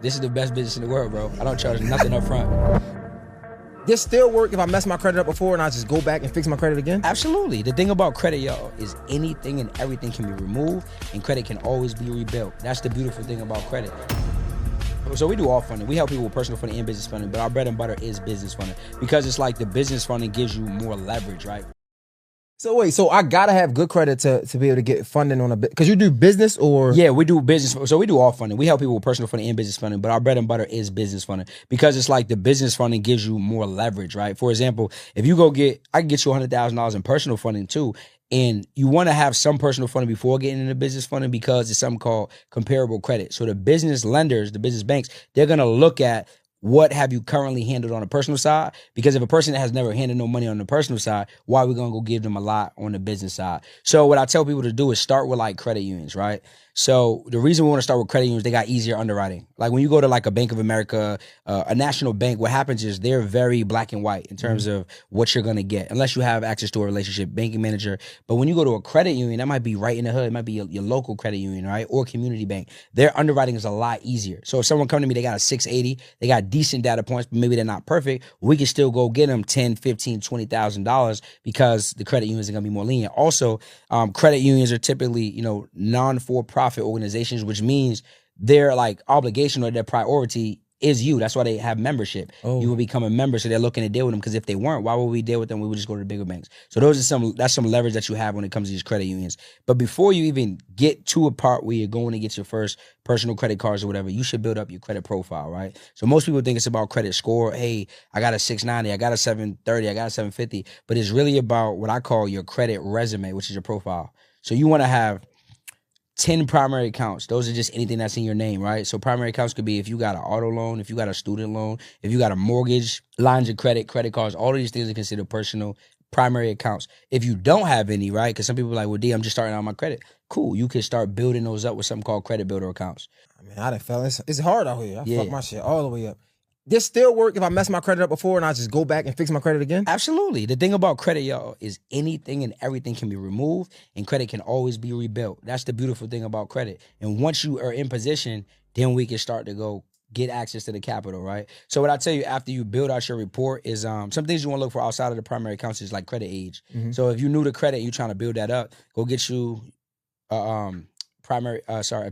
This is the best business in the world, bro. I don't charge nothing up front. This still work if I mess my credit up before and I just go back and fix my credit again? Absolutely. The thing about credit, y'all, is anything and everything can be removed and credit can always be rebuilt. That's the beautiful thing about credit. So we do all funding. We help people with personal funding and business funding, but our bread and butter is business funding because it's like the business funding gives you more leverage, right? So wait, so I gotta have good credit to be able to get funding on a bit, because you do business or? Yeah, we do business. So we do all funding. We help people with personal funding and business funding, but our bread and butter is business funding because it's like the business funding gives you more leverage, right? For example, if you I can get you $100,000 in personal funding too. And you want to have some personal funding before getting into business funding because it's something called comparable credit. So the business lenders, the business banks, they're going to look at what have you currently handled on the personal side? Because if a person that has never handled no money on the personal side, why are we going to go give them a lot on the business side? So what I tell people to do is start with like credit unions, right? So the reason we want to start with credit unions, they got easier underwriting. Like when you go to like a Bank of America, a national bank, what happens is they're very black and white in terms of what you're going to get, unless you have access to a relationship banking manager. But when you go to a credit union, that might be right in the hood. It might be your local credit union, right? Or community bank. Their underwriting is a lot easier. So if someone come to me, they got a 680, they got decent data points, but maybe they're not perfect. We can still go get them $10, $15, $20,000 because the credit unions are going to be more lenient. Also, credit unions are typically, non-for-profit organizations, which means their like obligation or their priority is you. That's why they have membership. You will become a member, so they're looking to deal with them. Because if they weren't, why would we deal with them? We would just go to the bigger banks. So that's some leverage that you have when it comes to these credit unions. But before you even get to a part where you're going to get your first personal credit cards or whatever, you should build up your credit profile, right? So most people think it's about credit score. Hey, I got a 690, I got a 730, I got a 750. But it's really about what I call your credit resume, which is your profile. So you want to have 10 primary accounts. Those are just anything that's in your name, right? So primary accounts could be if you got an auto loan, if you got a student loan, if you got a mortgage, lines of credit, credit cards, all of these things are considered personal primary accounts. If you don't have any, right? Because some people are like, well, D, I'm just starting out my credit. Cool. You can start building those up with something called credit builder accounts. I mean, I done fell. It's hard out here. I Yeah. fuck my shit all the way up. This still work if I mess my credit up before and I just go back and fix my credit again? Absolutely. The thing about credit, y'all, is anything and everything can be removed and credit can always be rebuilt. That's the beautiful thing about credit. And once you are in position, then we can start to go get access to the capital, right? So what I tell you after you build out your report is some things you want to look for outside of the primary accounts is like credit age. So if you're new to credit and you're trying to build that up, go get you a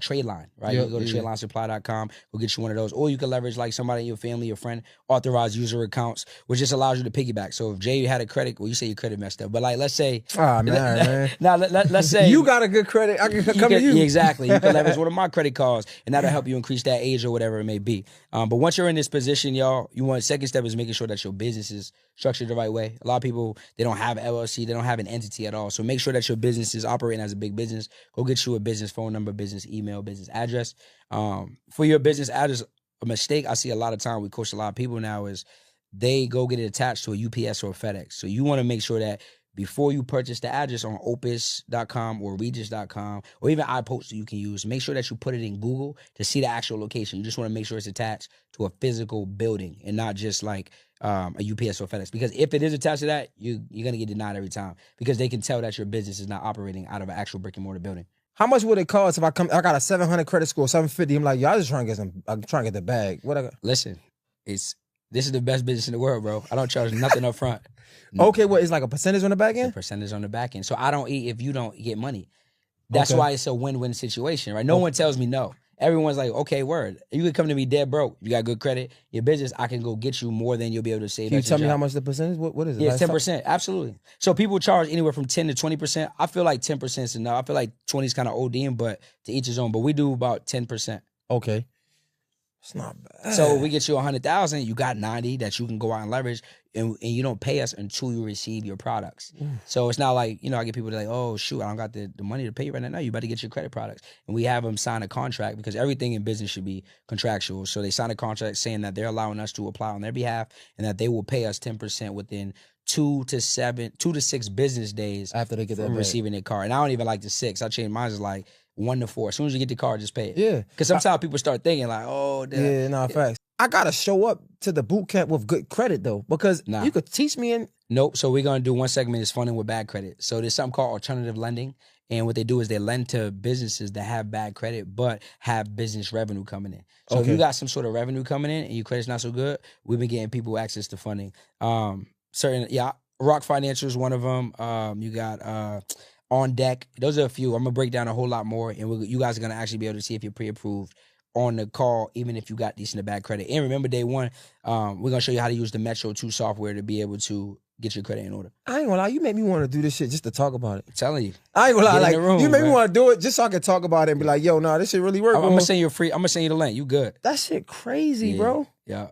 trade line, right? You can go to tradelinesupply.com, go get you one of those. Or you can leverage like somebody in your family, your friend, authorized user accounts, which just allows you to piggyback. So if Jay had a credit, well, you say your credit messed up, but like let's say, man. Now let's say you got a good credit, I can come to you. Yeah, exactly. You can leverage one of my credit cards, and that'll help you increase that age or whatever it may be. But once you're in this position, y'all, second step is making sure that your business is structured the right way. A lot of people, they don't have LLC, they don't have an entity at all. So make sure that your business is operating as a big business. Go get you a business phone number, business email, business address. For your business address, a mistake I see a lot of time, we coach a lot of people now, is they go get it attached to a UPS or a FedEx. So you want to make sure that before you purchase the address on opus.com or regis.com or even iPost you can use, make sure that you put it in Google to see the actual location. You just want to make sure it's attached to a physical building and not just like a UPS or FedEx. Because if it is attached to that, you're going to get denied every time because they can tell that your business is not operating out of an actual brick and mortar building. How much would it cost if I got a 700 credit score, 750? I'm like, y'all just trying to get the bag. Listen, this is the best business in the world, bro. I don't charge nothing up front. Okay, what is like a percentage on the back end? A percentage on the back end. So I don't eat if you don't get money. That's why it's a win-win situation, right? No one tells me no. Everyone's like, okay, word. You could come to me dead broke. You got good credit. Your business, I can go get you more than you'll be able to save. Can you tell me how much the percentage? What is it? Yeah, it's 10%. Absolutely. So people charge anywhere from 10 to 20%. I feel like 10% is enough. I feel like 20 is kind of ODing, but to each his own. But we do about 10%. Okay. It's not bad. So we get you 100,000, you got 90 that you can go out and leverage, and you don't pay us until you receive your products. So it's not like, I get people that are like, oh, shoot, I don't got the money to pay you right now. No, you better get your credit products. And we have them sign a contract because everything in business should be contractual. So they sign a contract saying that they're allowing us to apply on their behalf and that they will pay us 10% within 2 to 6 business days after they get that receiving their car. And I don't even like the 6. I changed mine is like 1 to 4. As soon as you get the car, just pay it. Yeah. Because sometimes people start thinking like, oh, facts. I gotta show up to the boot camp with good credit though, because you could teach me Nope. So we're gonna do one segment is funding with bad credit. So there's something called alternative lending. And what they do is they lend to businesses that have bad credit but have business revenue coming in. So if you got some sort of revenue coming in and your credit's not so good, we've been getting people access to funding. Rock Financial is one of them. You got On Deck. Those are a few. I'm gonna break down a whole lot more, and you guys are gonna actually be able to see if you're pre-approved on the call, even if you got decent to bad credit. And remember, day one, we're gonna show you how to use the Metro 2 software to be able to get your credit in order. I ain't gonna lie, you made me want to do this shit just to talk about it. I'm telling you. I ain't gonna lie, Get like in the room, you made me bro. want to do it just so I can talk about it and be like, yo, nah, this shit really work. I'm gonna send you the link. You good. That shit crazy, Yeah. bro. Yeah.